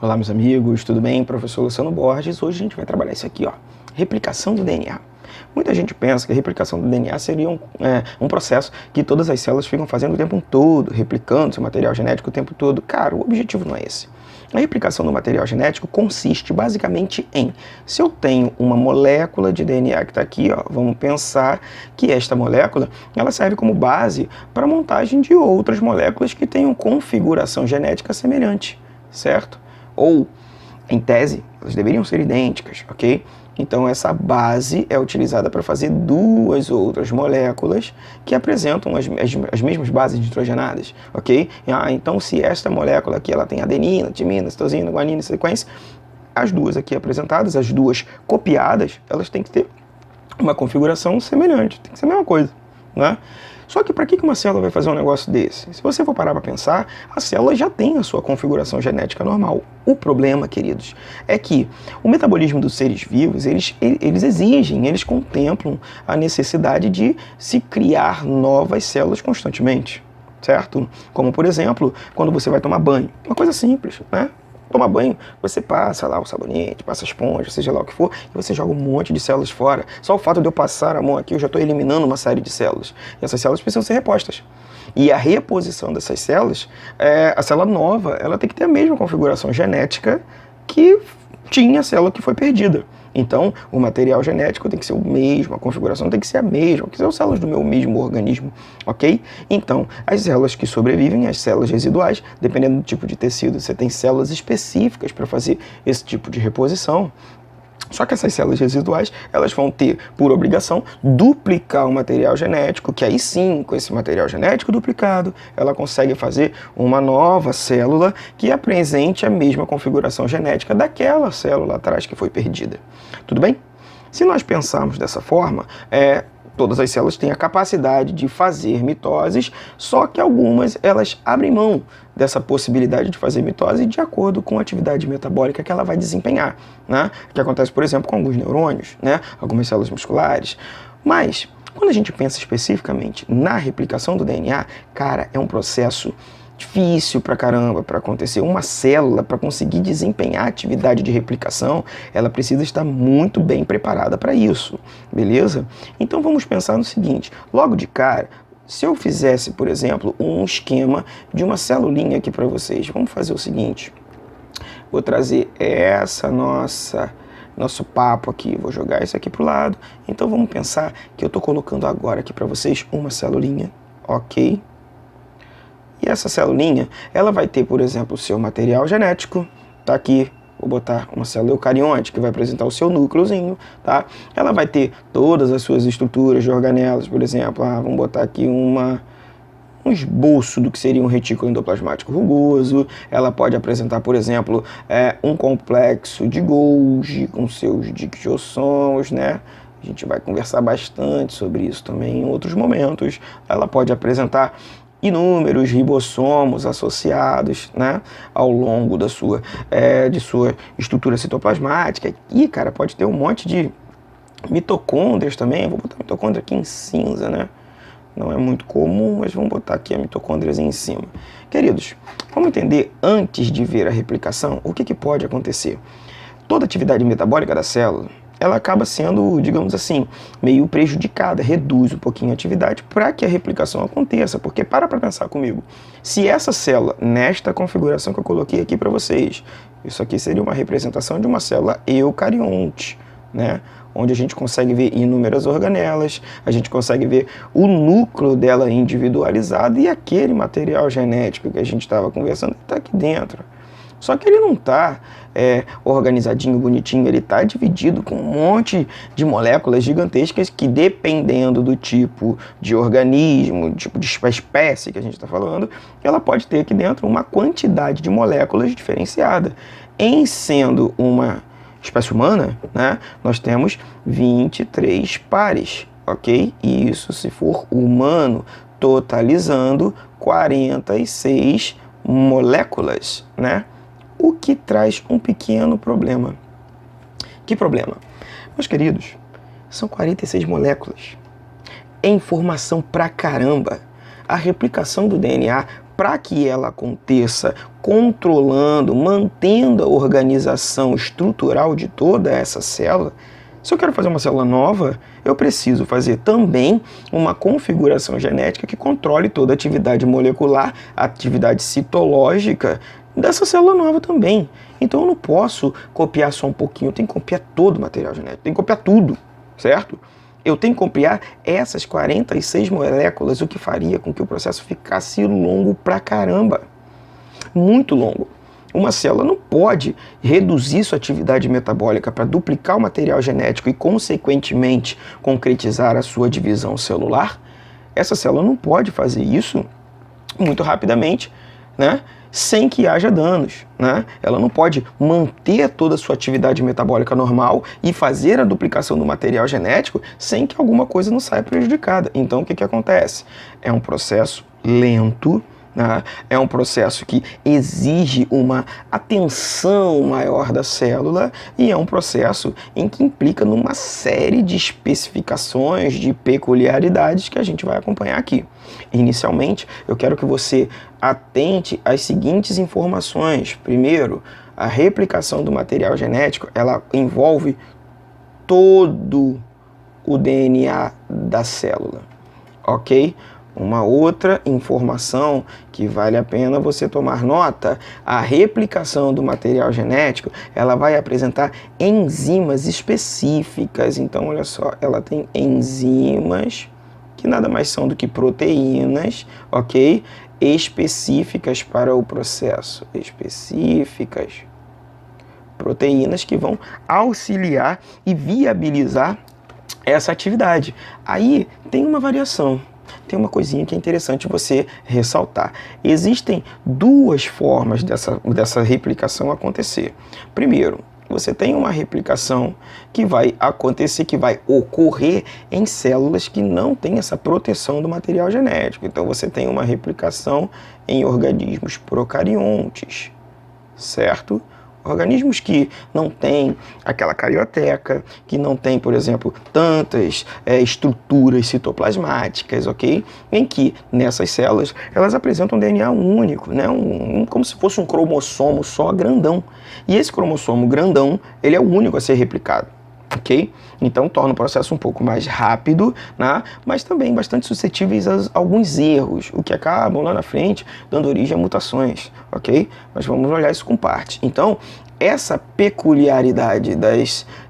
Olá, meus amigos, tudo bem? Professor Luciano Borges. Hoje a gente vai trabalhar isso aqui, ó, replicação do DNA. Muita gente pensa que a replicação do DNA seria um processo que todas as células ficam fazendo o tempo todo, replicando seu material genético o tempo todo. Cara, o objetivo não é esse. A replicação do material genético consiste basicamente em, se eu tenho uma molécula de DNA que está aqui, ó, vamos pensar que esta molécula ela serve como base para a montagem de outras moléculas que tenham configuração genética semelhante, certo? Ou, em tese, elas deveriam ser idênticas, ok? Então essa base é utilizada para fazer duas outras moléculas que apresentam as mesmas bases nitrogenadas, ok? Então se esta molécula aqui ela tem adenina, timina, citosina, guanina, sequência, as duas aqui apresentadas, as duas copiadas, elas têm que ter uma configuração semelhante, tem que ser a mesma coisa, né? Só que para que uma célula vai fazer um negócio desse? Se você for parar para pensar, a célula já tem a sua configuração genética normal. O problema, queridos, é que o metabolismo dos seres vivos, eles exigem, eles contemplam a necessidade de se criar novas células constantemente, certo? Como, por exemplo, quando você vai tomar banho. Uma coisa simples, né? Tomar banho, você passa lá o sabonete, passa a esponja, seja lá o que for, e você joga um monte de células fora. Só o fato de eu passar a mão aqui, eu já estou eliminando uma série de células. E essas células precisam ser repostas. E a reposição dessas células, a célula nova, ela tem que ter a mesma configuração genética que tinha a célula que foi perdida. Então, o material genético tem que ser o mesmo, a configuração tem que ser a mesma, que são células do meu mesmo organismo, ok? Então, as células que sobrevivem, as células residuais, dependendo do tipo de tecido, você tem células específicas para fazer esse tipo de reposição. Só que essas células residuais, elas vão ter, por obrigação, duplicar o material genético, que aí sim, com esse material genético duplicado, ela consegue fazer uma nova célula que apresente a mesma configuração genética daquela célula atrás que foi perdida. Tudo bem? Se nós pensarmos dessa forma, todas as células têm a capacidade de fazer mitoses, só que algumas elas abrem mão dessa possibilidade de fazer mitose de acordo com a atividade metabólica que ela vai desempenhar, né? Que acontece, por exemplo, com alguns neurônios, né? Algumas células musculares. Mas, quando a gente pensa especificamente na replicação do DNA, cara, é um processo difícil pra caramba para acontecer. Uma célula, para conseguir desempenhar a atividade de replicação, ela precisa estar muito bem preparada para isso, beleza? Então vamos pensar no seguinte, logo de cara, se eu fizesse, por exemplo, um esquema de uma celulinha aqui para vocês, vamos fazer o seguinte, vou trazer nosso papo aqui, vou jogar isso aqui pro lado, então vamos pensar que eu estou colocando agora aqui para vocês uma celulinha, ok? E essa celulinha, ela vai ter, por exemplo, o seu material genético, tá aqui, vou botar uma célula eucarionte que vai apresentar o seu núcleozinho, tá? Ela vai ter todas as suas estruturas de organelas, por exemplo, vamos botar aqui um esboço do que seria um retículo endoplasmático rugoso. Ela pode apresentar, por exemplo, um complexo de Golgi com seus dictiossomos, né? A gente vai conversar bastante sobre isso também em outros momentos. Ela pode apresentar inúmeros ribossomos associados, né, ao longo de sua estrutura citoplasmática. E, cara, pode ter um monte de mitocôndrias também. Vou botar a mitocôndria aqui em cinza, né? Não é muito comum, mas vamos botar aqui a mitocôndria em cima. Queridos, vamos entender, antes de ver a replicação, o que pode acontecer. Toda atividade metabólica da célula, ela acaba sendo, digamos assim, meio prejudicada, reduz um pouquinho a atividade para que a replicação aconteça, porque para pensar comigo, se essa célula, nesta configuração que eu coloquei aqui para vocês, isso aqui seria uma representação de uma célula eucarionte, né? Onde a gente consegue ver inúmeras organelas, a gente consegue ver o núcleo dela individualizado e aquele material genético que a gente estava conversando está aqui dentro. Só que ele não está organizadinho, bonitinho, ele está dividido com um monte de moléculas gigantescas que, dependendo do tipo de organismo, tipo de espécie que a gente está falando, ela pode ter aqui dentro uma quantidade de moléculas diferenciada. Em sendo uma espécie humana, né, nós temos 23 pares, ok? Isso se for humano, totalizando 46 moléculas, né? O que traz um pequeno problema. Que problema? Meus queridos, são 46 moléculas. É informação pra caramba. A replicação do DNA para que ela aconteça controlando, mantendo a organização estrutural de toda essa célula, se eu quero fazer uma célula nova, eu preciso fazer também uma configuração genética que controle toda a atividade molecular, a atividade citológica dessa célula nova também. Então eu não posso copiar só um pouquinho, eu tenho que copiar todo o material genético, tenho que copiar tudo, certo? Eu tenho que copiar essas 46 moléculas, o que faria com que o processo ficasse longo pra caramba. Muito longo. Uma célula não pode reduzir sua atividade metabólica para duplicar o material genético e, consequentemente, concretizar a sua divisão celular. Essa célula não pode fazer isso muito rapidamente, né? Sem que haja danos, né? Ela não pode manter toda a sua atividade metabólica normal e fazer a duplicação do material genético sem que alguma coisa não saia prejudicada. Então, o que acontece? É um processo lento, né? É um processo que exige uma atenção maior da célula e é um processo em que implica numa série de especificações, de peculiaridades que a gente vai acompanhar aqui. Inicialmente, eu quero que você atente às seguintes informações. Primeiro, a replicação do material genético, ela envolve todo o DNA da célula, ok? Uma outra informação que vale a pena você tomar nota, a replicação do material genético, ela vai apresentar enzimas específicas. Então, olha só, ela tem enzimas que nada mais são do que proteínas, ok? Específicas para o processo, específicas. Proteínas que vão auxiliar e viabilizar essa atividade. Aí tem uma variação. Tem uma coisinha que é interessante você ressaltar. Existem duas formas dessa replicação acontecer. Primeiro, você tem uma replicação que vai acontecer, que vai ocorrer em células que não têm essa proteção do material genético. Então você tem uma replicação em organismos procariontes, certo? Organismos que não têm aquela carioteca, que não têm, por exemplo, tantas estruturas citoplasmáticas, ok? Em que, nessas células, elas apresentam um DNA único, né? Como se fosse um cromossomo só grandão. E esse cromossomo grandão, ele é o único a ser replicado, ok? Então torna o processo um pouco mais rápido, né? Mas também bastante suscetíveis a alguns erros, o que acabam lá na frente dando origem a mutações, ok? Mas vamos olhar isso com parte. Então, essa peculiaridade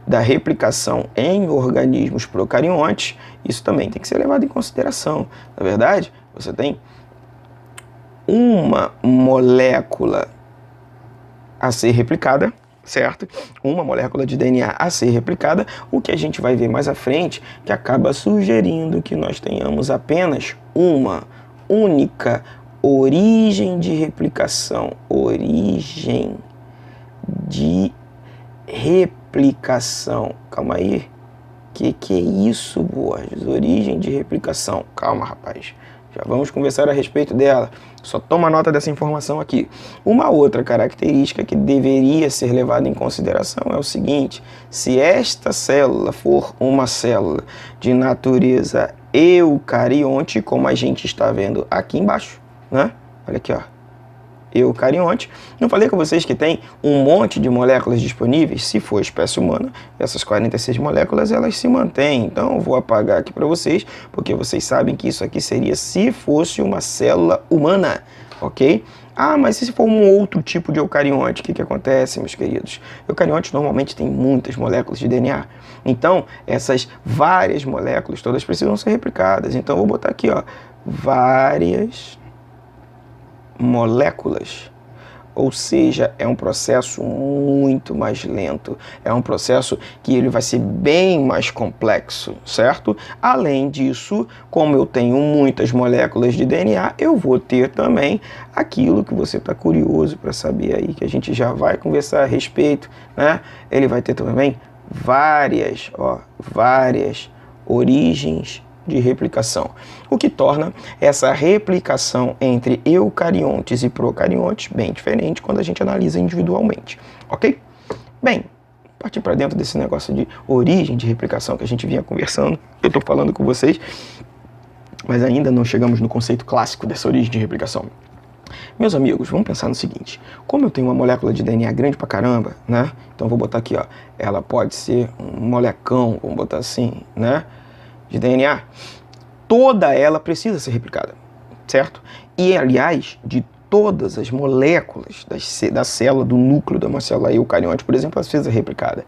da replicação em organismos procariontes, isso também tem que ser levado em consideração. Na verdade, você tem uma molécula a ser replicada, certo? Uma molécula de DNA a ser replicada, o que a gente vai ver mais à frente, que acaba sugerindo que nós tenhamos apenas uma única origem de replicação. Origem de replicação. Calma aí. Que é isso, Borges? Origem de replicação. Calma, rapaz. Já vamos conversar a respeito dela. Só toma nota dessa informação aqui. Uma outra característica que deveria ser levada em consideração é o seguinte: se esta célula for uma célula de natureza eucarionte, como a gente está vendo aqui embaixo, né? Olha aqui, ó. Eucarionte. Não falei com vocês que tem um monte de moléculas disponíveis? Se for espécie humana, essas 46 moléculas, elas se mantêm. Então, eu vou apagar aqui para vocês, porque vocês sabem que isso aqui seria se fosse uma célula humana, ok? Ah, mas se for um outro tipo de eucarionte, o que acontece, meus queridos? Eucariontes normalmente têm muitas moléculas de DNA. Então, essas várias moléculas todas precisam ser replicadas. Então, eu vou botar aqui, ó, várias moléculas, ou seja, é um processo muito mais lento, é um processo que ele vai ser bem mais complexo, certo? Além disso, como eu tenho muitas moléculas de DNA, eu vou ter também aquilo que você está curioso para saber aí, que a gente já vai conversar a respeito, né? Ele vai ter também várias origens de replicação, o que torna essa replicação entre eucariontes e procariontes bem diferente quando a gente analisa individualmente, ok? Bem, partir para dentro desse negócio de origem de replicação que a gente vinha conversando, eu estou falando com vocês, mas ainda não chegamos no conceito clássico dessa origem de replicação. Meus amigos, vamos pensar no seguinte. Como eu tenho uma molécula de DNA grande pra caramba, né? Então vou botar aqui, ó. Ela pode ser um molecão, vamos botar assim, né? De DNA. Toda ela precisa ser replicada, certo? E, aliás, de todas as moléculas da célula, do núcleo de uma célula eucarionte, por exemplo, ela precisa ser replicada.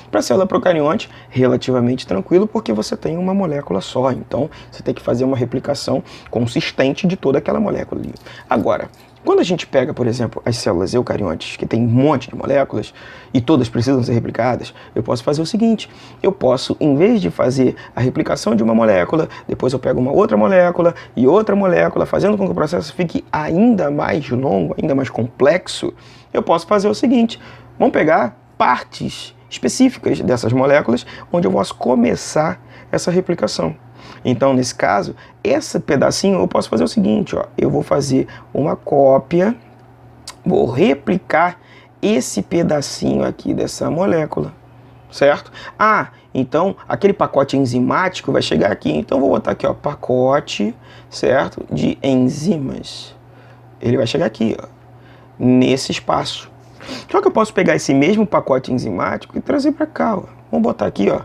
Para a célula procarionte, relativamente tranquilo, porque você tem uma molécula só. Então, você tem que fazer uma replicação consistente de toda aquela molécula ali. Agora, quando a gente pega, por exemplo, as células eucariontes, que tem um monte de moléculas, e todas precisam ser replicadas, eu posso fazer o seguinte, eu posso, em vez de fazer a replicação de uma molécula, depois eu pego uma outra molécula, e outra molécula, fazendo com que o processo fique ainda mais longo, ainda mais complexo, eu posso fazer o seguinte, vamos pegar partes específicas dessas moléculas, onde eu posso começar essa replicação. Então, nesse caso, esse pedacinho eu posso fazer o seguinte, ó, eu vou fazer uma cópia, vou replicar esse pedacinho aqui dessa molécula, certo? Ah, então aquele pacote enzimático vai chegar aqui, então vou botar aqui, ó, pacote, certo? De enzimas. Ele vai chegar aqui, ó, nesse espaço. Só que eu posso pegar esse mesmo pacote enzimático e trazer para cá, ó. Vamos botar aqui, ó,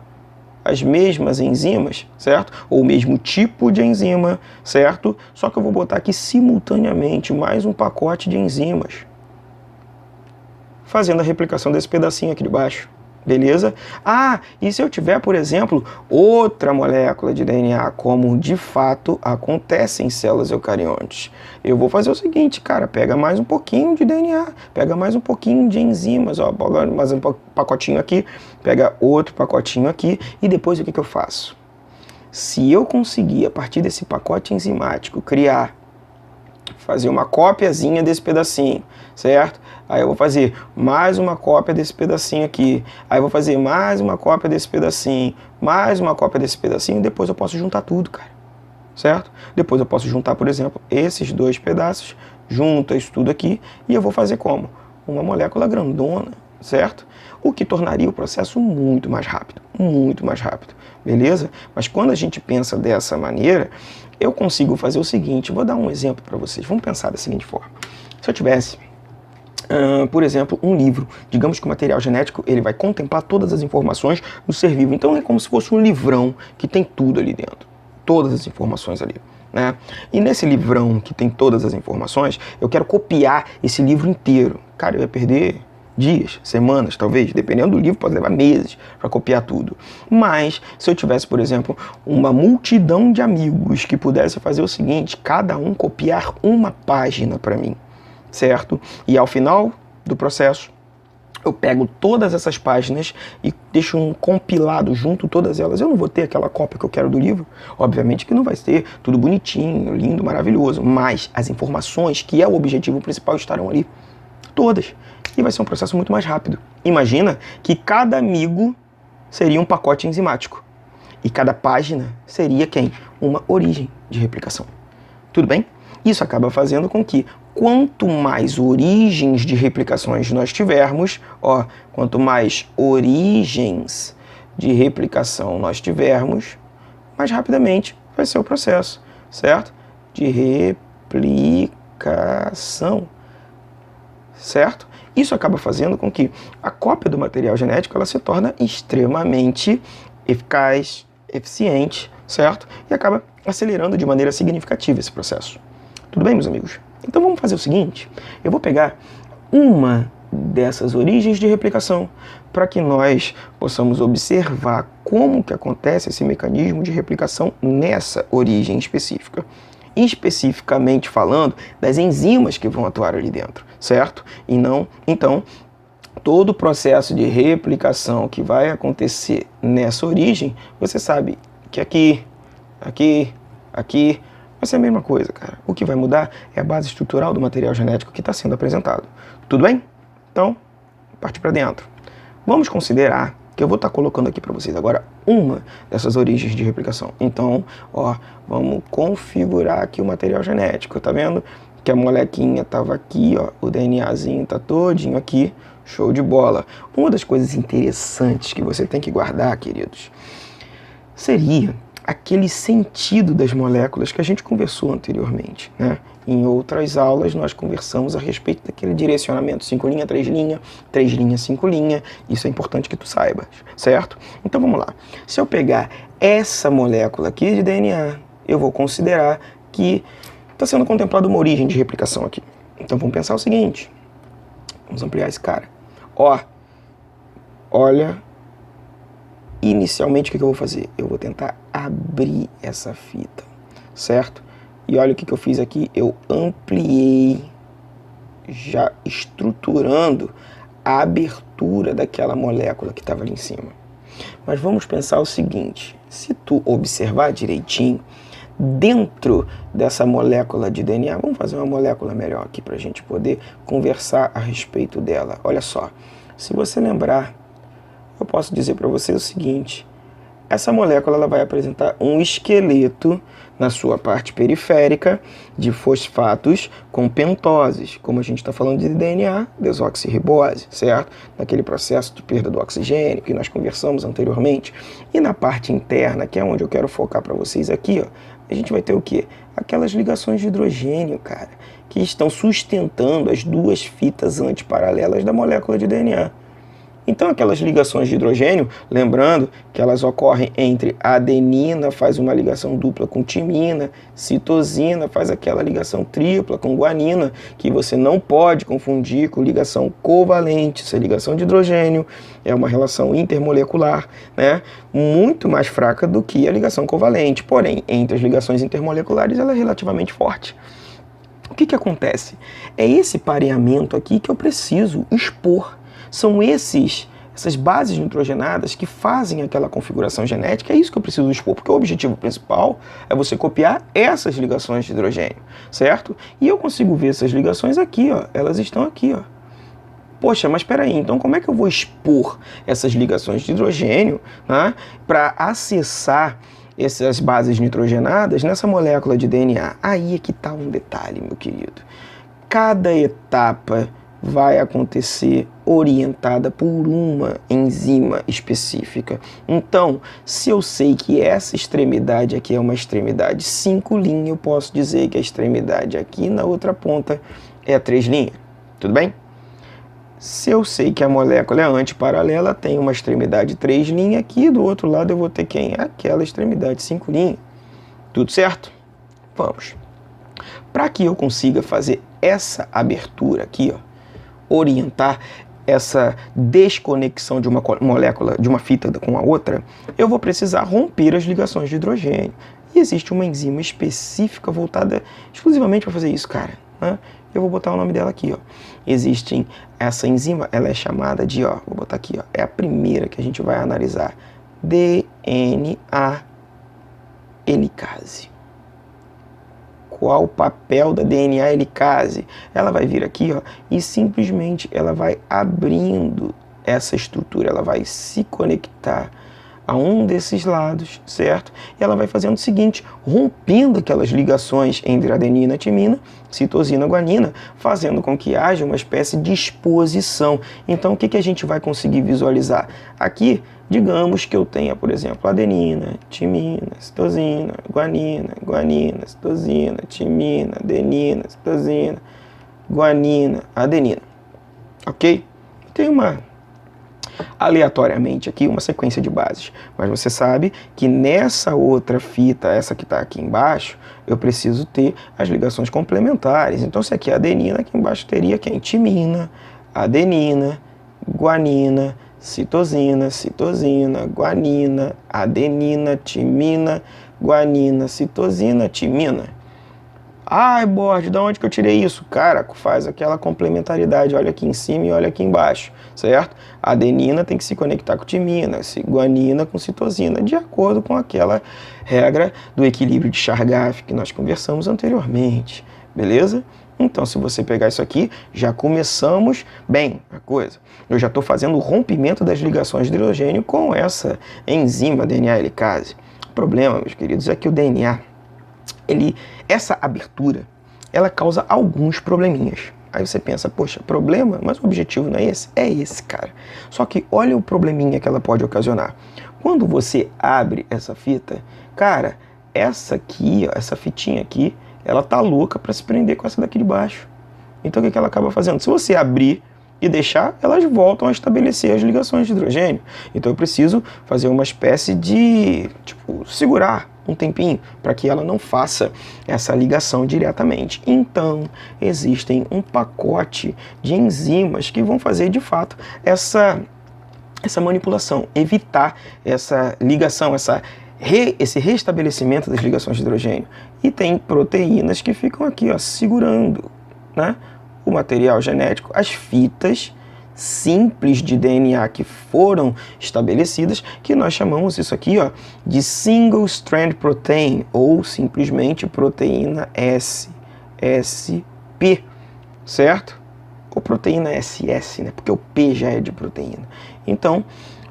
as mesmas enzimas, certo? Ou o mesmo tipo de enzima, certo? Só que eu vou botar aqui simultaneamente mais um pacote de enzimas, fazendo a replicação desse pedacinho aqui de baixo. Beleza? Ah, e se eu tiver, por exemplo, outra molécula de DNA, como de fato acontece em células eucariontes, eu vou fazer o seguinte, cara, pega mais um pouquinho de DNA, pega mais um pouquinho de enzimas, ó, mais um pacotinho aqui, pega outro pacotinho aqui, e depois o que eu faço? Se eu conseguir, a partir desse pacote enzimático, fazer uma cópiazinha desse pedacinho, certo? Aí eu vou fazer mais uma cópia desse pedacinho aqui. Aí eu vou fazer mais uma cópia desse pedacinho, mais uma cópia desse pedacinho, e depois eu posso juntar tudo, cara. Certo? Depois eu posso juntar, por exemplo, esses dois pedaços, junta isso tudo aqui, e eu vou fazer como? Uma molécula grandona, certo? O que tornaria o processo muito mais rápido, beleza? Mas quando a gente pensa dessa maneira, eu consigo fazer o seguinte, vou dar um exemplo para vocês, vamos pensar da seguinte forma. Se eu tivesse, por exemplo, um livro, digamos que o material genético ele vai contemplar todas as informações do ser vivo, então é como se fosse um livrão que tem tudo ali dentro, todas as informações ali, né? E nesse livrão que tem todas as informações, eu quero copiar esse livro inteiro. Cara, eu ia perder dias, semanas, talvez, dependendo do livro, pode levar meses para copiar tudo. Mas, se eu tivesse, por exemplo, uma multidão de amigos que pudesse fazer o seguinte, cada um copiar uma página para mim, certo? E ao final do processo, eu pego todas essas páginas e deixo um compilado junto todas elas. Eu não vou ter aquela cópia que eu quero do livro, obviamente que não vai ter tudo bonitinho, lindo, maravilhoso, mas as informações, que é o objetivo principal, estarão ali, todas. E vai ser um processo muito mais rápido. Imagina que cada amigo seria um pacote enzimático. E cada página seria quem? Uma origem de replicação. Tudo bem? Isso acaba fazendo com que quanto mais origens de replicações nós tivermos, ó, quanto mais origens de replicação nós tivermos, mais rapidamente vai ser o processo, certo? De replicação, certo? Isso acaba fazendo com que a cópia do material genético ela se torna extremamente eficaz, eficiente, certo? E acaba acelerando de maneira significativa esse processo. Tudo bem, meus amigos? Então vamos fazer o seguinte, eu vou pegar uma dessas origens de replicação para que nós possamos observar como que acontece esse mecanismo de replicação nessa origem específica. Especificamente falando das enzimas que vão atuar ali dentro, certo? E não, então, todo o processo de replicação que vai acontecer nessa origem, você sabe que aqui vai ser a mesma coisa, cara. O que vai mudar é a base estrutural do material genético que está sendo apresentado. Tudo bem? Então, parte para dentro. Vamos considerar que eu vou estar colocando aqui para vocês agora uma dessas origens de replicação. Então, ó, vamos configurar aqui o material genético, tá vendo? Que a molequinha estava aqui, ó, o DNAzinho tá todinho aqui, show de bola. Uma das coisas interessantes que você tem que guardar, queridos, seria aquele sentido das moléculas que a gente conversou anteriormente, né? Em outras aulas nós conversamos a respeito daquele direcionamento 5 linha, 3 linha, 3 linha, 5 linha. Isso é importante que tu saibas, certo? Então vamos lá. Se eu pegar essa molécula aqui de DNA, eu vou considerar que está sendo contemplada uma origem de replicação aqui. Então vamos pensar o seguinte. Vamos ampliar esse cara. Ó, olha, inicialmente o que eu vou fazer? Eu vou tentar abrir essa fita, certo? E olha o que eu fiz aqui, eu ampliei, já estruturando a abertura daquela molécula que estava ali em cima. Mas vamos pensar o seguinte, se tu observar direitinho, dentro dessa molécula de DNA, vamos fazer uma molécula melhor aqui para a gente poder conversar a respeito dela. Olha só, se você lembrar, eu posso dizer para você o seguinte, essa molécula ela vai apresentar um esqueleto na sua parte periférica de fosfatos com pentoses, como a gente está falando de DNA, desoxirribose, certo? Naquele processo de perda do oxigênio que nós conversamos anteriormente. E na parte interna, que é onde eu quero focar para vocês aqui, ó, a gente vai ter o quê? Aquelas ligações de hidrogênio, cara, que estão sustentando as duas fitas antiparalelas da molécula de DNA. Então aquelas ligações de hidrogênio, lembrando que elas ocorrem entre a adenina, faz uma ligação dupla com timina, citosina faz aquela ligação tripla com guanina, que você não pode confundir com ligação covalente. Essa ligação de hidrogênio é uma relação intermolecular, né, muito mais fraca do que a ligação covalente, porém, entre as ligações intermoleculares ela é relativamente forte. O que acontece? É esse pareamento aqui que eu preciso expor. São essas bases nitrogenadas que fazem aquela configuração genética, é isso que eu preciso expor, porque o objetivo principal é você copiar essas ligações de hidrogênio, certo? E eu consigo ver essas ligações aqui, ó, elas estão aqui, ó. Poxa, mas espera aí, então como é que eu vou expor essas ligações de hidrogênio, né, para acessar essas bases nitrogenadas nessa molécula de DNA? Aí é que está um detalhe, meu querido. Cada etapa vai acontecer orientada por uma enzima específica. Então, se eu sei que essa extremidade aqui é uma extremidade 5 linha, eu posso dizer que a extremidade aqui na outra ponta é a 3 linha. Tudo bem? Se eu sei que a molécula é antiparalela, tem uma extremidade 3 linha aqui, do outro lado eu vou ter quem? Aquela extremidade 5 linha. Tudo certo? Vamos. Para que eu consiga fazer essa abertura aqui, ó, orientar essa desconexão de uma molécula, de uma fita com a outra, eu vou precisar romper as ligações de hidrogênio. E existe uma enzima específica voltada exclusivamente para fazer isso, cara, né? Eu vou botar o nome dela aqui, ó. Existe essa enzima, ela é chamada de, ó, vou botar aqui, ó, é a primeira que a gente vai analisar, DNA helicase. Qual o papel da DNA helicase? Ela vai vir aqui, ó, e simplesmente ela vai abrindo essa estrutura, ela vai se conectar a um desses lados, certo? E ela vai fazendo o seguinte, rompendo aquelas ligações entre adenina, timina, citosina, guanina, fazendo com que haja uma espécie de exposição. Então, o que a gente vai conseguir visualizar? Aqui, digamos que eu tenha, por exemplo, adenina, timina, citosina, guanina, citosina, timina, adenina, citosina, guanina, adenina. Ok? Tem aleatoriamente aqui uma sequência de bases, mas você sabe que nessa outra fita, essa que está aqui embaixo, eu preciso ter as ligações complementares. Então, se aqui é adenina, aqui embaixo teria quem? Timina, adenina, guanina, citosina, guanina, adenina, timina, guanina, citosina, timina. Ai, Borges, de onde que eu tirei isso? Cara, faz aquela complementaridade, olha aqui em cima e olha aqui embaixo, certo? A adenina tem que se conectar com timina, guanina com citosina, de acordo com aquela regra do equilíbrio de Chargaff que nós conversamos anteriormente, beleza? Então, se você pegar isso aqui, já começamos bem a coisa. Eu já estou fazendo o rompimento das ligações de hidrogênio com essa enzima DNA helicase. O problema, meus queridos, é que o DNA, essa abertura, ela causa alguns probleminhas. Aí você pensa, poxa, problema? Mas o objetivo não é esse? É esse, cara. Só que olha o probleminha que ela pode ocasionar. Quando você abre essa fita, cara, essa aqui, ó, essa fitinha aqui, ela tá louca para se prender com essa daqui de baixo. Então o que ela acaba fazendo? Se você abrir e deixar, elas voltam a estabelecer as ligações de hidrogênio. Então eu preciso fazer uma espécie de, segurar um tempinho para que ela não faça essa ligação diretamente. Então existem um pacote de enzimas que vão fazer de fato essa manipulação, evitar essa ligação, esse restabelecimento das ligações de hidrogênio. E tem proteínas que ficam aqui, ó, segurando, né, o material genético, as fitas simples de DNA que foram estabelecidas, que nós chamamos isso aqui, ó, de Single Strand Protein, ou simplesmente proteína S, SP, certo? Ou proteína SS, né? Porque o P já é de proteína. Então,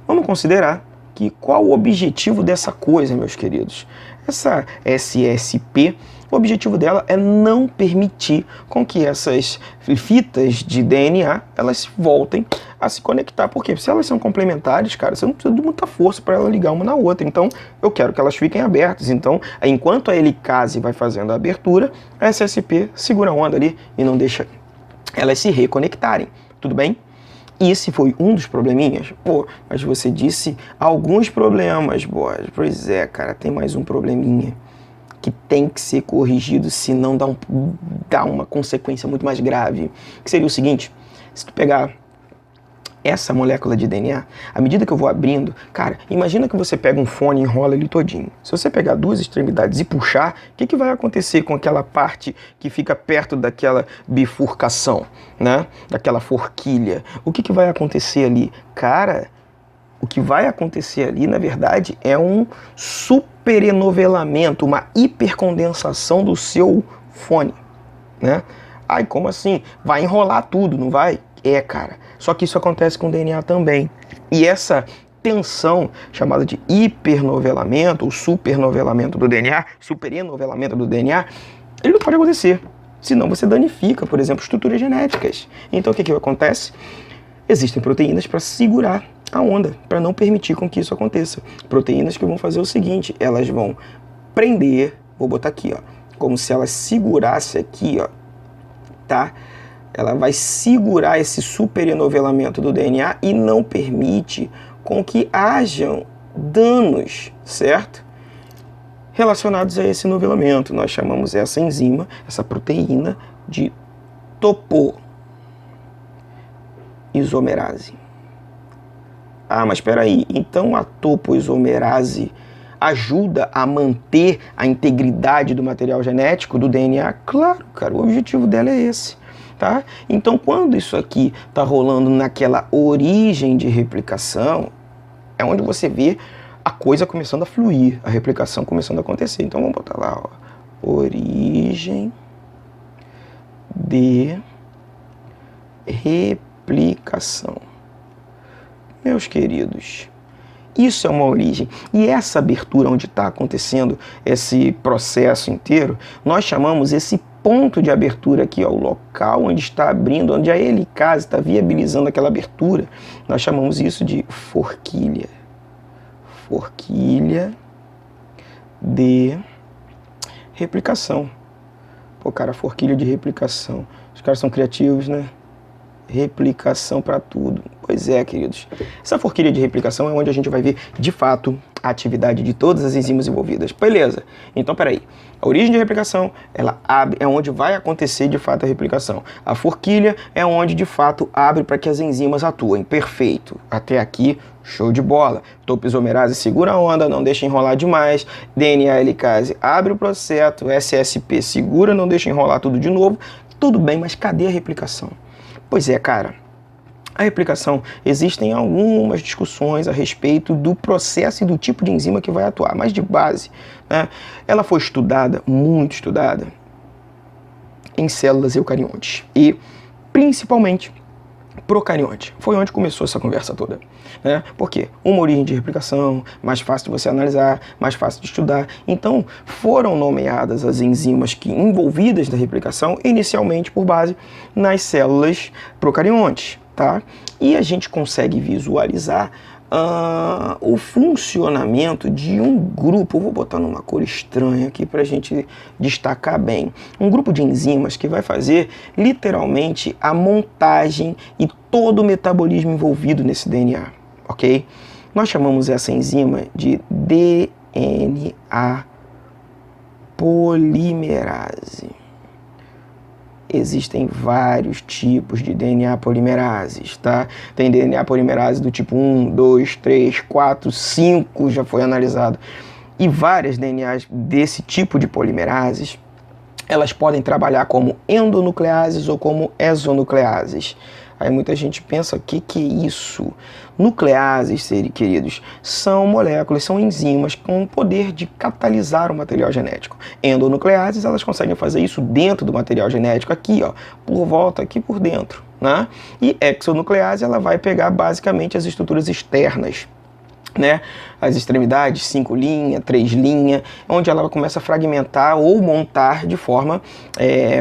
vamos considerar que qual o objetivo dessa coisa, meus queridos? Essa SSP, o objetivo dela é não permitir com que essas fitas de DNA elas voltem a se conectar, porque se elas são complementares, cara, você não precisa de muita força para ela ligar uma na outra. Então, eu quero que elas fiquem abertas. Então, enquanto a helicase vai fazendo a abertura, a SSP segura a onda ali e não deixa elas se reconectarem, tudo bem? E esse foi um dos probleminhas? Pô, mas você disse alguns problemas, Borges. Pois é, cara, tem mais um probleminha que tem que ser corrigido, senão dá uma consequência muito mais grave. Que seria o seguinte, se tu pegar essa molécula de DNA, à medida que eu vou abrindo, cara, imagina que você pega um fone e enrola ele todinho. Se você pegar duas extremidades e puxar, o que vai acontecer com aquela parte que fica perto daquela bifurcação, né? Daquela forquilha? O que vai acontecer ali? Cara, o que vai acontecer ali, na verdade, é um superenovelamento, uma hipercondensação do seu fone, né? Ai, como assim? Vai enrolar tudo, não vai? É, cara. Só que isso acontece com o DNA também. E essa tensão, chamada de hipernovelamento ou supernovelamento do DNA, superenovelamento do DNA, ele não pode acontecer. Senão você danifica, por exemplo, estruturas genéticas. Então o que acontece? Existem proteínas para segurar a onda, para não permitir com que isso aconteça. Proteínas que vão fazer o seguinte, elas vão prender, vou botar aqui, ó, como se ela segurasse aqui, ó, tá? Ela vai segurar esse superenovelamento do DNA e não permite com que hajam danos, certo? Relacionados a esse novelamento. Nós chamamos essa enzima, essa proteína, de topoisomerase. Ah, mas espera aí, então a topoisomerase ajuda a manter a integridade do material genético, do DNA? Claro, cara, o objetivo dela é esse. Tá? Então, quando isso aqui está rolando naquela origem de replicação, é onde você vê a coisa começando a fluir, a replicação começando a acontecer. Então, vamos botar lá, ó, origem de replicação. Meus queridos, isso é uma origem. E essa abertura onde está acontecendo esse processo inteiro, nós chamamos esse ponto de abertura aqui, ó, o local onde está abrindo, onde a helicase está viabilizando aquela abertura, nós chamamos isso de forquilha. Forquilha de replicação. Pô, cara, forquilha de replicação. Os caras são criativos, né? Replicação para tudo. Pois é, queridos. Essa forquilha de replicação é onde a gente vai ver, de fato, a atividade de todas as enzimas envolvidas. Beleza. Então, peraí. A origem de replicação, ela abre, é onde vai acontecer, de fato, a replicação. A forquilha é onde, de fato, abre para que as enzimas atuem. Perfeito. Até aqui, show de bola. Topoisomerase segura a onda, não deixa enrolar demais. DNA helicase abre o processo. SSP segura, não deixa enrolar tudo de novo. Tudo bem, mas cadê a replicação? Pois é, cara. A replicação, existem algumas discussões a respeito do processo e do tipo de enzima que vai atuar, mas de base, né, ela foi estudada, muito estudada, em células eucariontes e principalmente procarionte. Foi onde começou essa conversa toda, né? Porque uma origem de replicação, mais fácil de você analisar, mais fácil de estudar. Então, foram nomeadas as enzimas que envolvidas na replicação, inicialmente por base nas células procariontes, tá? E a gente consegue visualizar o funcionamento de um grupo, eu vou botar numa cor estranha aqui para a gente destacar bem, um grupo de enzimas que vai fazer literalmente a montagem e todo o metabolismo envolvido nesse DNA, ok? Nós chamamos essa enzima de DNA polimerase. Existem vários tipos de DNA polimerases, tá? Tem DNA polimerase do tipo 1, 2, 3, 4, 5, já foi analisado. E várias DNAs desse tipo de polimerases, elas podem trabalhar como endonucleases ou como exonucleases. Aí muita gente pensa, o que é isso? Nucleases, queridos, são moléculas, são enzimas com o poder de catalisar o material genético. Endonucleases, elas conseguem fazer isso dentro do material genético, aqui, ó, por volta, aqui por dentro, né? E exonuclease, ela vai pegar basicamente as estruturas externas, né, as extremidades, 5 linhas, 3 linhas, onde ela começa a fragmentar ou montar de forma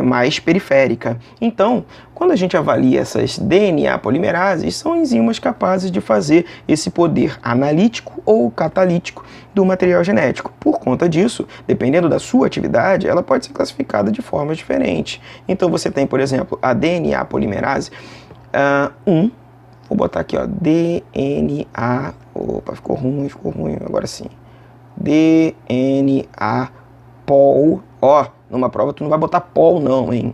mais periférica. Então, quando a gente avalia essas DNA polimerases, são enzimas capazes de fazer esse poder analítico ou catalítico do material genético. Por conta disso, dependendo da sua atividade, ela pode ser classificada de formas diferentes. Então, você tem, por exemplo, a DNA polimerase 1, vou botar aqui, ó, DNA, opa, ficou ruim, agora sim. DNA pol, ó, numa prova tu não vai botar pol não, hein?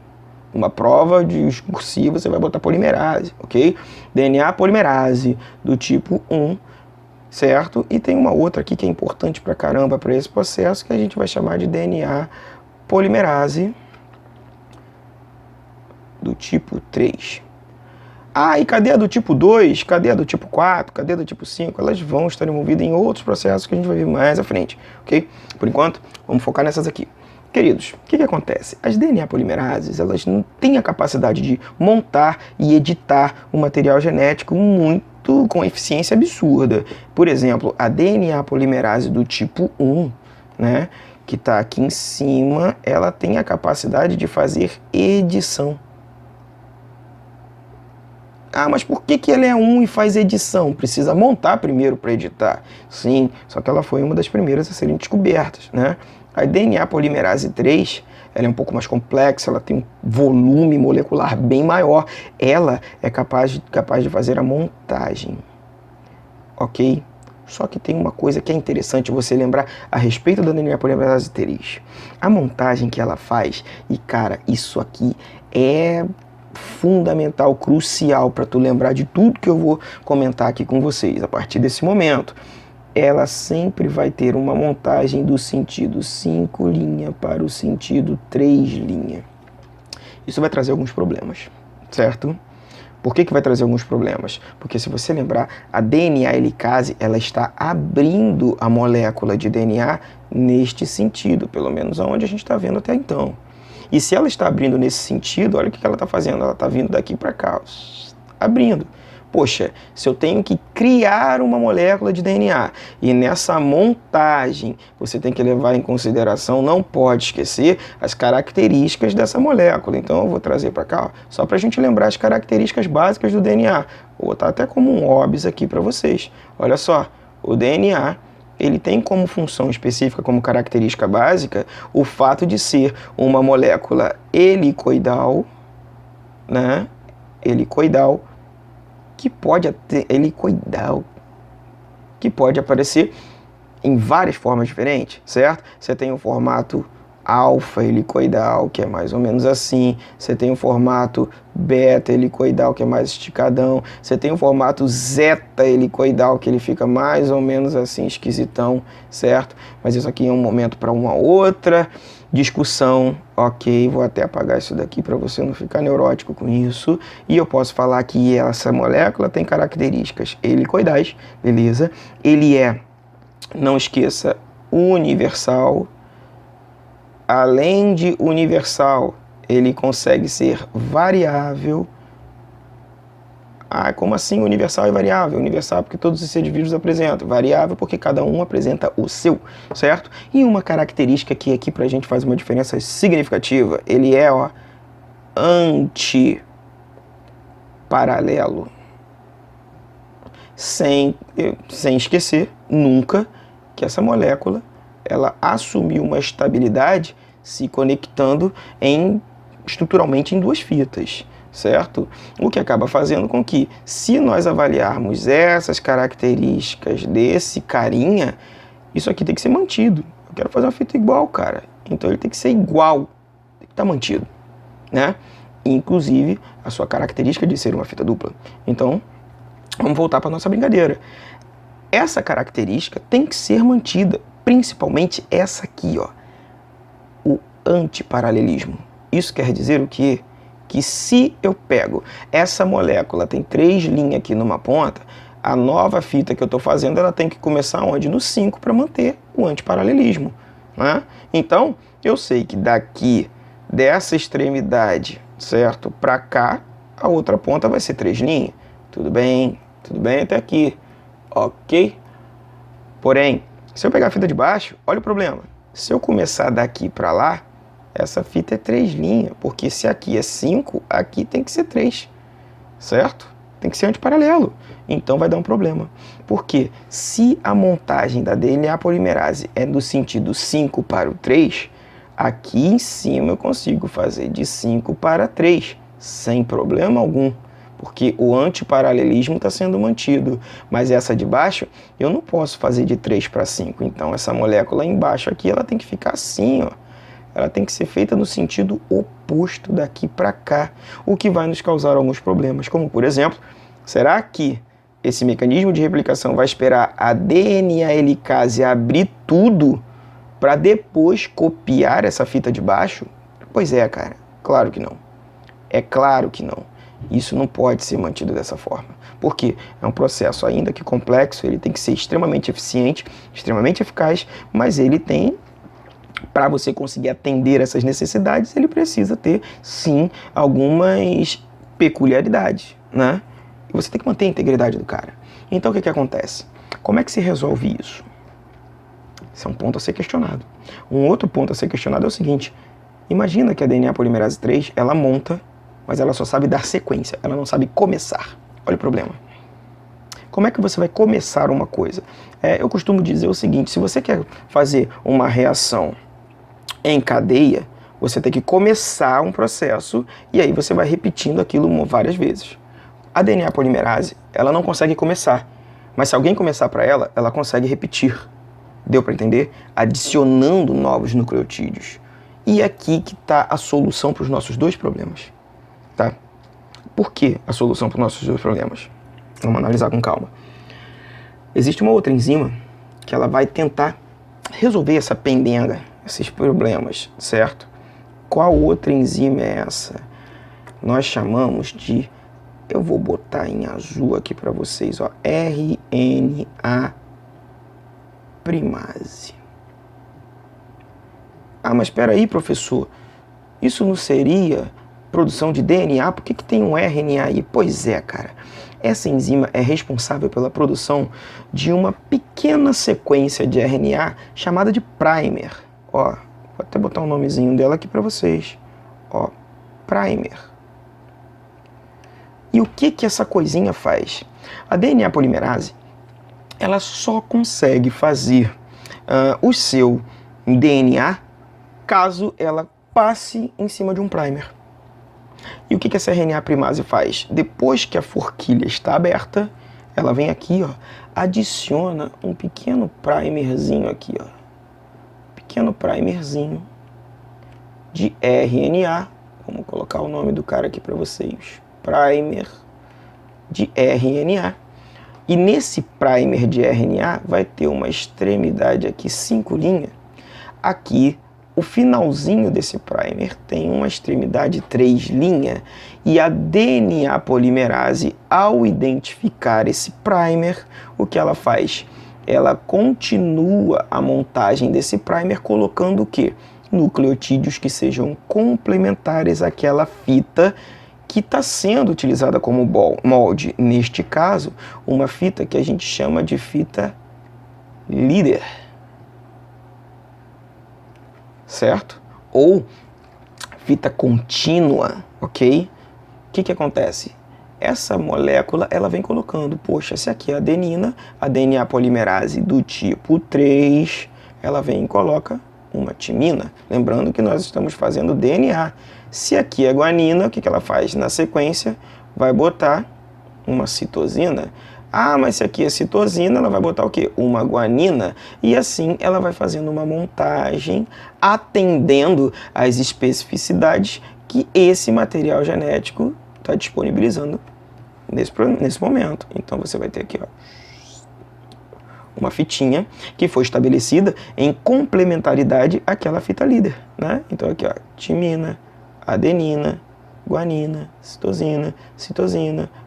Numa prova de cursiva você vai botar polimerase, ok? DNA polimerase do tipo 1, certo? E tem uma outra aqui que é importante pra caramba para esse processo, que a gente vai chamar de DNA polimerase do tipo 3. E cadê a do tipo 2? Cadê a do tipo 4? Cadê a do tipo 5? Elas vão estar envolvidas em outros processos que a gente vai ver mais à frente, ok? Por enquanto, vamos focar nessas aqui. Queridos, o que acontece? As DNA polimerases, elas não têm a capacidade de montar e editar o material genético muito com eficiência absurda. Por exemplo, a DNA polimerase do tipo 1, né, que está aqui em cima, ela tem a capacidade de fazer edição. Mas por que ela é 1 e faz edição? Precisa montar primeiro para editar. Sim, só que ela foi uma das primeiras a serem descobertas, né? A DNA polimerase 3, ela é um pouco mais complexa, ela tem um volume molecular bem maior. Ela é capaz de fazer a montagem, ok? Só que tem uma coisa que é interessante você lembrar a respeito da DNA polimerase 3. A montagem que ela faz, e cara, isso aqui é fundamental, crucial para tu lembrar de tudo que eu vou comentar aqui com vocês a partir desse momento. Ela sempre vai ter uma montagem do sentido 5 linha para o sentido 3 linha. Isso vai trazer alguns problemas, certo? Por que vai trazer alguns problemas? Porque se você lembrar, a DNA helicase, ela está abrindo a molécula de DNA neste sentido, pelo menos aonde a gente está vendo até então. E se ela está abrindo nesse sentido, olha o que ela está fazendo. Ela está vindo daqui para cá, abrindo. Poxa, se eu tenho que criar uma molécula de DNA e nessa montagem você tem que levar em consideração, não pode esquecer as características dessa molécula. Então eu vou trazer para cá, ó, só para a gente lembrar as características básicas do DNA. Vou botar até como um OBS aqui para vocês. Olha só, o DNA... ele tem como função específica, como característica básica, o fato de ser uma molécula helicoidal, né? Helicoidal, que pode aparecer em várias formas diferentes, certo? Você tem o formato alfa helicoidal, que é mais ou menos assim. Você tem o formato beta helicoidal, que é mais esticadão. Você tem o formato zeta helicoidal, que ele fica mais ou menos assim, esquisitão, certo? Mas isso aqui é um momento para uma outra discussão, ok? Vou até apagar isso daqui para você não ficar neurótico com isso. E eu posso falar que essa molécula tem características helicoidais, beleza? Ele é, não esqueça, universal. Além de universal, ele consegue ser variável. Como assim universal e variável? Universal porque todos os seres vivos apresentam. Variável porque cada um apresenta o seu, certo? E uma característica que aqui pra gente faz uma diferença significativa, ele é, ó, antiparalelo. sem esquecer nunca que essa molécula ela assumiu uma estabilidade se conectando estruturalmente em duas fitas, certo? O que acaba fazendo com que, se nós avaliarmos essas características desse carinha, isso aqui tem que ser mantido. Eu quero fazer uma fita igual, cara. Então ele tem que ser igual, tem que estar mantido, né? Inclusive a sua característica de ser uma fita dupla. Então, vamos voltar para nossa brincadeira. Essa característica tem que ser mantida, principalmente essa aqui, ó, o antiparalelismo. Isso quer dizer o quê? Que se eu pego essa molécula, tem 3 linhas aqui numa ponta, a nova fita que eu estou fazendo, ela tem que começar onde? No 5 para manter o antiparalelismo, né? Então, eu sei que daqui, dessa extremidade, certo, para cá, a outra ponta vai ser 3 linhas. Tudo bem até aqui, ok? Porém, se eu pegar a fita de baixo, olha o problema. Se eu começar daqui para lá, essa fita é 3 linhas, porque se aqui é 5, aqui tem que ser 3, certo? Tem que ser antiparalelo. Então vai dar um problema. Porque se a montagem da DNA polimerase é do sentido 5 para o 3, aqui em cima eu consigo fazer de 5 para 3, sem problema algum. Porque o antiparalelismo está sendo mantido, mas essa de baixo eu não posso fazer de 3 para 5, então essa molécula embaixo aqui ela tem que ficar assim, ó. Ela tem que ser feita no sentido oposto daqui para cá, o que vai nos causar alguns problemas, como por exemplo, será que esse mecanismo de replicação vai esperar a DNA helicase abrir tudo para depois copiar essa fita de baixo? Pois é, cara, claro que não. É claro que não. Isso não pode ser mantido dessa forma. Porque é um processo ainda que complexo, ele tem que ser extremamente eficiente, extremamente eficaz, mas ele tem, para você conseguir atender essas necessidades, ele precisa ter, sim, algumas peculiaridades, né? E você tem que manter a integridade do cara. Então o que acontece? Como é que se resolve isso? Esse é um ponto a ser questionado. Um outro ponto a ser questionado é o seguinte: imagina que a DNA polimerase 3, ela monta, mas ela só sabe dar sequência, ela não sabe começar. Olha o problema. Como é que você vai começar uma coisa? Eu costumo dizer o seguinte: se você quer fazer uma reação em cadeia, você tem que começar um processo e aí você vai repetindo aquilo várias vezes. A DNA polimerase, ela não consegue começar, mas se alguém começar para ela, ela consegue repetir. Deu para entender? Adicionando novos nucleotídeos. E é aqui que está a solução para os nossos dois problemas. Tá? Por que a solução para os nossos dois problemas? Vamos analisar com calma. Existe uma outra enzima que ela vai tentar resolver essa pendenga, esses problemas, certo? Qual outra enzima é essa? Nós chamamos de, eu vou botar em azul aqui para vocês, ó, RNA primase. Ah, mas espera aí, professor, isso não seria produção de DNA? Por que tem um RNA aí? Pois é, cara. Essa enzima é responsável pela produção de uma pequena sequência de RNA chamada de primer. Ó, vou até botar o nomezinho dela aqui para vocês. Ó, primer. E o que essa coisinha faz? A DNA polimerase, ela só consegue fazer o seu DNA caso ela passe em cima de um primer. E o que essa RNA primase faz? Depois que a forquilha está aberta, ela vem aqui, ó, adiciona um pequeno primerzinho aqui, ó, pequeno primerzinho de RNA. Vamos colocar o nome do cara aqui para vocês. Primer de RNA. E nesse primer de RNA vai ter uma extremidade aqui, 5 linhas. Aqui, o finalzinho desse primer tem uma extremidade 3 linhas. E a DNA polimerase, ao identificar esse primer, o que ela faz? Ela continua a montagem desse primer colocando o quê? Nucleotídeos que sejam complementares àquela fita que está sendo utilizada como molde. Neste caso, uma fita que a gente chama de fita líder. Certo? Ou fita contínua, ok? O que acontece? essa molécula ela vem colocando, poxa, essa aqui é a adenina, a DNA polimerase do tipo 3, ela vem e coloca uma timina. Lembrando que nós estamos fazendo DNA. Se aqui é guanina, o que ela faz? Na sequência, vai botar uma citosina. Ah, mas se aqui é citosina, ela vai botar o quê? Uma guanina. E assim ela vai fazendo uma montagem, atendendo às especificidades que esse material genético está disponibilizando nesse momento. Então você vai ter aqui, ó, uma fitinha que foi estabelecida em complementaridade àquela fita líder, né? Então aqui, ó, timina, adenina, guanina, citosina,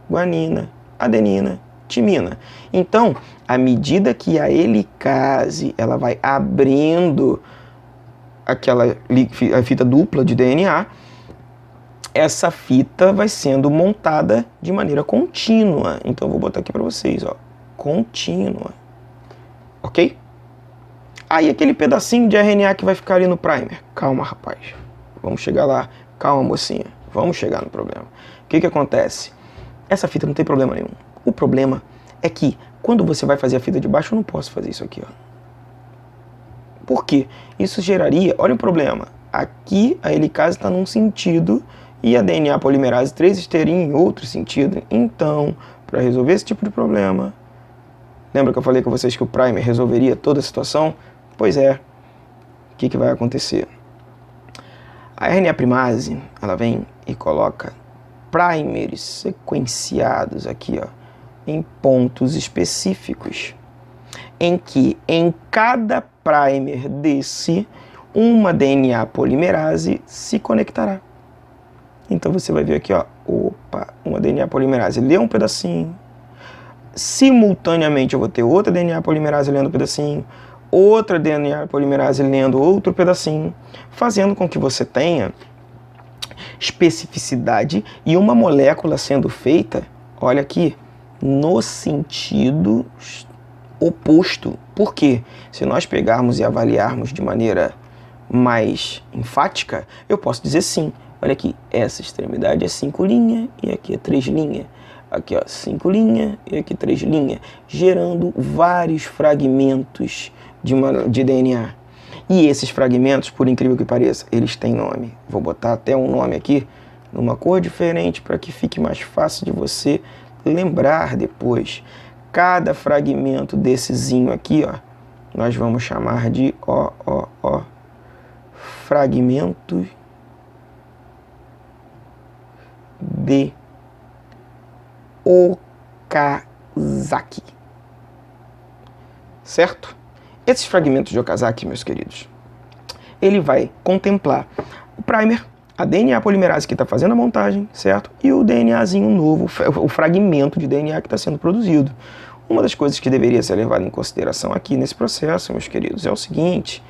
guanina, adenina, timina. Então, à medida que a helicase ela vai abrindo a fita dupla de DNA, essa fita vai sendo montada de maneira contínua. Então, eu vou botar aqui para vocês, ó, contínua. Ok? Aí aquele pedacinho de RNA que vai ficar ali no primer. Calma, rapaz. Vamos chegar lá. Calma, mocinha. Vamos chegar no problema. O que acontece? Essa fita não tem problema nenhum. O problema é que quando você vai fazer a fita de baixo, eu não posso fazer isso aqui, ó. Por quê? Isso geraria... Olha o problema. Aqui a helicase está num sentido e a DNA polimerase 3 estaria em outro sentido. Então, para resolver esse tipo de problema... Lembra que eu falei com vocês que o primer resolveria toda a situação? Pois é. O que vai acontecer? A RNA primase, ela vem e coloca primers sequenciados aqui, ó, em pontos específicos, em que em cada primer desse, uma DNA polimerase se conectará. Então você vai ver aqui, ó, opa, uma DNA polimerase lê um pedacinho, simultaneamente eu vou ter outra DNA polimerase lendo um pedacinho, outra DNA polimerase lendo outro pedacinho, fazendo com que você tenha especificidade e uma molécula sendo feita, olha aqui, no sentido oposto. Por quê? Se nós pegarmos e avaliarmos de maneira mais enfática, eu posso dizer sim. Olha aqui, essa extremidade é 5' e aqui é 3'. Aqui, ó, 5' e aqui 3', gerando vários fragmentos de DNA. E esses fragmentos, por incrível que pareça, eles têm nome. Vou botar até um nome aqui, numa cor diferente, para que fique mais fácil de você lembrar depois. Cada fragmento dessezinho aqui, ó, nós vamos chamar de, fragmento de Okazaki. Certo? Esses fragmentos de Okazaki, meus queridos, ele vai contemplar o primer, a DNA polimerase que está fazendo a montagem, certo? E o DNAzinho novo, o fragmento de DNA que está sendo produzido. Uma das coisas que deveria ser levada em consideração aqui nesse processo, meus queridos, é o seguinte: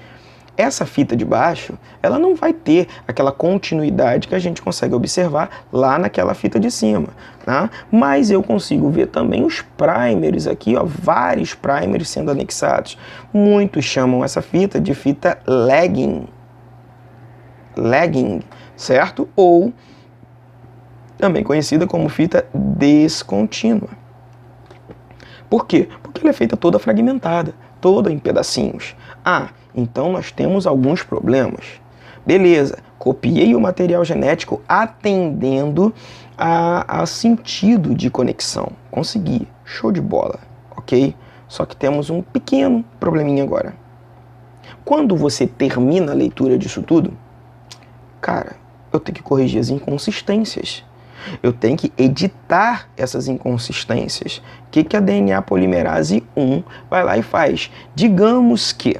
essa fita de baixo, ela não vai ter aquela continuidade que a gente consegue observar lá naquela fita de cima, tá? Mas eu consigo ver também os primers aqui, ó, vários primers sendo anexados. Muitos chamam essa fita de fita lagging, certo? Ou também conhecida como fita descontínua. Por quê? Porque ela é feita toda fragmentada, toda em pedacinhos. Ah, então nós temos alguns problemas. Beleza, copiei o material genético atendendo a sentido de conexão. Consegui, show de bola, ok? Só que temos um pequeno probleminha agora. Quando você termina a leitura disso tudo, cara, eu tenho que corrigir as inconsistências. Eu tenho que editar essas inconsistências. O que a DNA polimerase 1 vai lá e faz? Digamos que,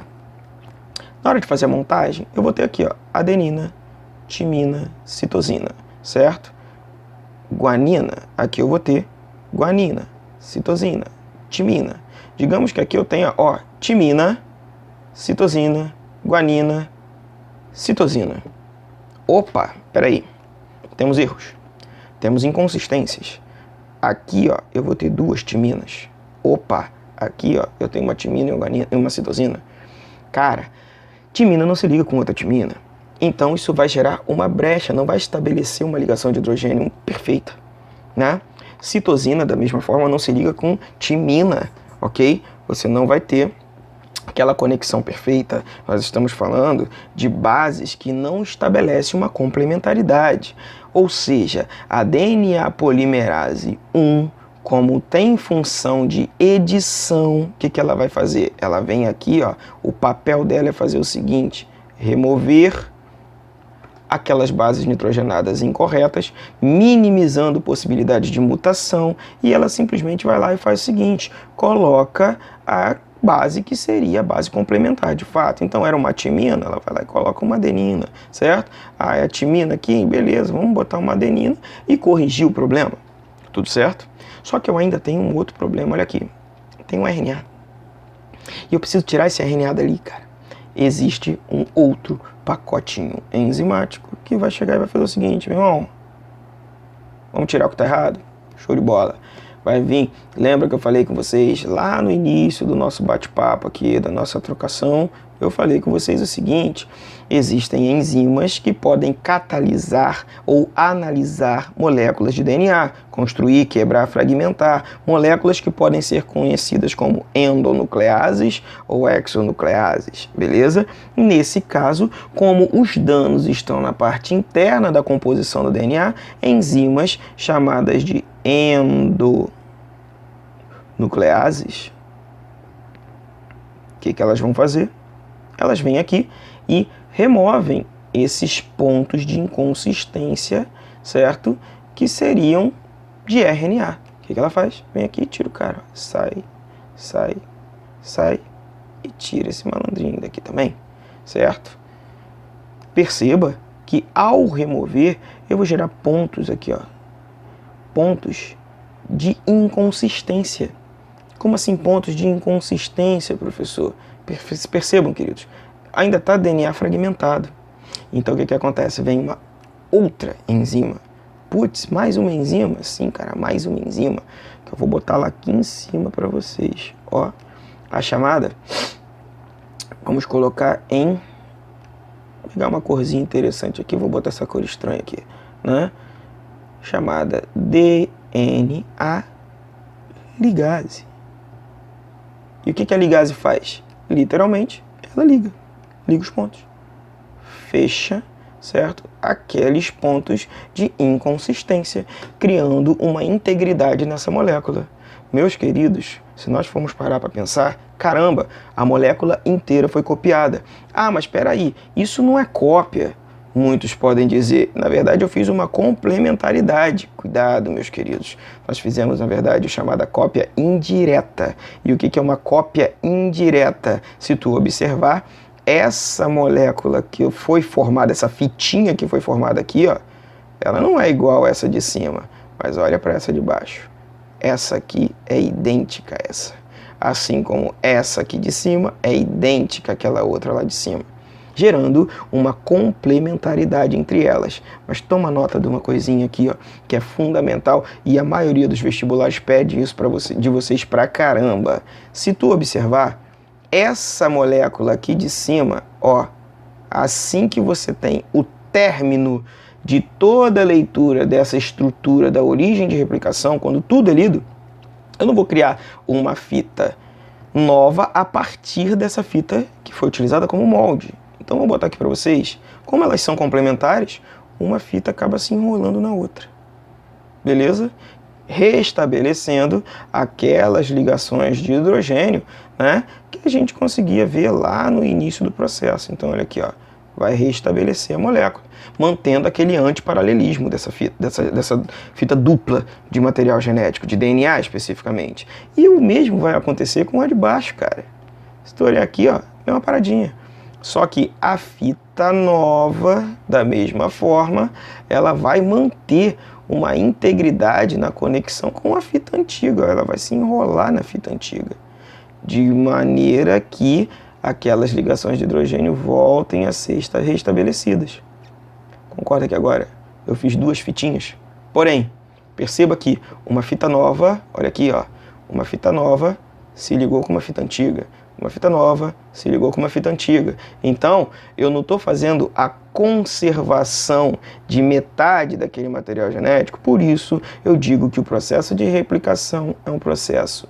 na hora de fazer a montagem, eu vou ter aqui, ó, adenina, timina, citosina, certo? Guanina, aqui eu vou ter guanina, citosina, timina. Digamos que aqui eu tenha, ó, timina, citosina, guanina, citosina. Opa, peraí, temos erros. Temos inconsistências. Aqui, ó, eu vou ter duas timinas. Opa, aqui, ó, eu tenho uma timina e uma citosina. Cara, timina não se liga com outra timina. Então isso vai gerar uma brecha, não vai estabelecer uma ligação de hidrogênio perfeita, né? Citosina, da mesma forma, não se liga com timina, ok? Você não vai ter aquela conexão perfeita. Nós estamos falando de bases que não estabelecem uma complementaridade. Ou seja, a DNA polimerase 1, como tem função de edição, o que ela vai fazer? Ela vem aqui, ó, o papel dela é fazer o seguinte: remover aquelas bases nitrogenadas incorretas, minimizando possibilidades de mutação, e ela simplesmente vai lá e faz o seguinte: coloca a base que seria a base complementar, de fato. Então era uma timina, ela vai lá e coloca uma adenina, certo? Ah, é a timina aqui, beleza, vamos botar uma adenina e corrigir o problema. Tudo certo? Só que eu ainda tenho um outro problema, olha aqui. Tem um RNA. E eu preciso tirar esse RNA dali, cara. Existe um outro pacotinho enzimático que vai chegar e vai fazer o seguinte: meu irmão, vamos tirar o que está errado? Show de bola. Vai vir, lembra que eu falei com vocês lá no início do nosso bate-papo aqui, da nossa trocação, eu falei com vocês o seguinte: existem enzimas que podem catalisar ou analisar moléculas de DNA, construir, quebrar, fragmentar, moléculas que podem ser conhecidas como endonucleases ou exonucleases, beleza? Nesse caso, como os danos estão na parte interna da composição do DNA, enzimas chamadas de endonucleases, o que elas vão fazer? Elas vêm aqui e removem esses pontos de inconsistência, certo? Que seriam de RNA. O que ela faz? Vem aqui e tira o cara. Sai, sai, sai e tira esse malandrinho daqui também, certo? Perceba que ao remover, eu vou gerar pontos aqui, ó. Pontos de inconsistência. Como assim pontos de inconsistência, professor? Percebam, queridos, ainda está DNA fragmentado. Então o que acontece? Vem uma outra enzima. Putz, mais uma enzima? Sim, cara, mais uma enzima. Que eu vou botar lá aqui em cima para vocês. Ó, a chamada, vamos colocar em... Vou pegar uma corzinha interessante aqui, vou botar essa cor estranha aqui, né? Chamada DNA ligase. E o que a ligase faz? Literalmente, ela liga os pontos, fecha, certo? Aqueles pontos de inconsistência, criando uma integridade nessa molécula. Meus queridos, se nós formos parar para pensar, caramba, a molécula inteira foi copiada. Ah, mas espera aí, isso não é cópia. Muitos podem dizer, na verdade eu fiz uma complementaridade. Cuidado, meus queridos. Nós fizemos, na verdade, a chamada cópia indireta. E o que é uma cópia indireta? Se tu observar, essa molécula que foi formada, essa fitinha que foi formada aqui, ó, ela não é igual a essa de cima. Mas olha para essa de baixo. Essa aqui é idêntica a essa. Assim como essa aqui de cima é idêntica àquela outra lá de cima, gerando uma complementaridade entre elas. Mas toma nota de uma coisinha aqui, ó, que é fundamental e a maioria dos vestibulares pede isso de vocês pra caramba. Se tu observar, essa molécula aqui de cima, ó, assim que você tem o término de toda a leitura dessa estrutura da origem de replicação, quando tudo é lido, eu não vou criar uma fita nova a partir dessa fita que foi utilizada como molde. Então, vou botar aqui para vocês, como elas são complementares, uma fita acaba se enrolando na outra. Beleza? Restabelecendo aquelas ligações de hidrogênio, né, que a gente conseguia ver lá no início do processo. Então, olha aqui, ó, vai restabelecer a molécula, mantendo aquele antiparalelismo dessa fita dupla de material genético, de DNA especificamente. E o mesmo vai acontecer com a de baixo, cara. Se tu olhar aqui, ó, é uma paradinha. Só que a fita nova, da mesma forma, ela vai manter uma integridade na conexão com a fita antiga. Ela vai se enrolar na fita antiga, de maneira que aquelas ligações de hidrogênio voltem a ser restabelecidas. Concorda que agora eu fiz duas fitinhas? Porém, perceba que uma fita nova, olha aqui, ó, uma fita nova se ligou com uma fita antiga. uma fita nova se ligou com uma fita antiga. Então, eu não estou fazendo a conservação de metade daquele material genético, por isso eu digo que o processo de replicação é um processo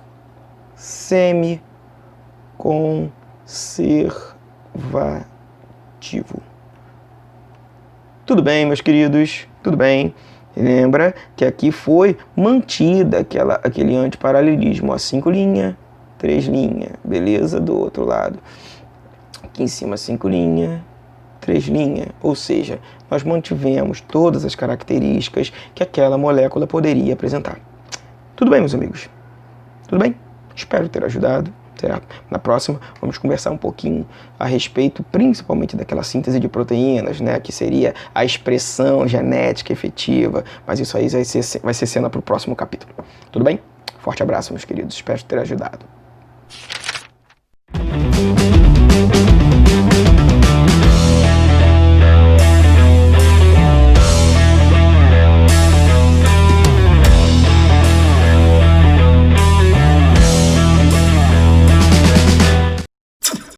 semi-conservativo. Tudo bem, meus queridos? Tudo bem? Lembra que aqui foi mantida aquele antiparalelismo, ó, 5 linhas, 3 linhas, beleza? Do outro lado. Aqui em cima, 5 linhas, 3 linhas. Ou seja, nós mantivemos todas as características que aquela molécula poderia apresentar. Tudo bem, meus amigos? Tudo bem? Espero ter ajudado. Certo? Na próxima, vamos conversar um pouquinho a respeito, principalmente daquela síntese de proteínas, né, que seria a expressão genética efetiva, mas isso aí vai ser cena para o próximo capítulo. Tudo bem? Forte abraço, meus queridos. Espero ter ajudado.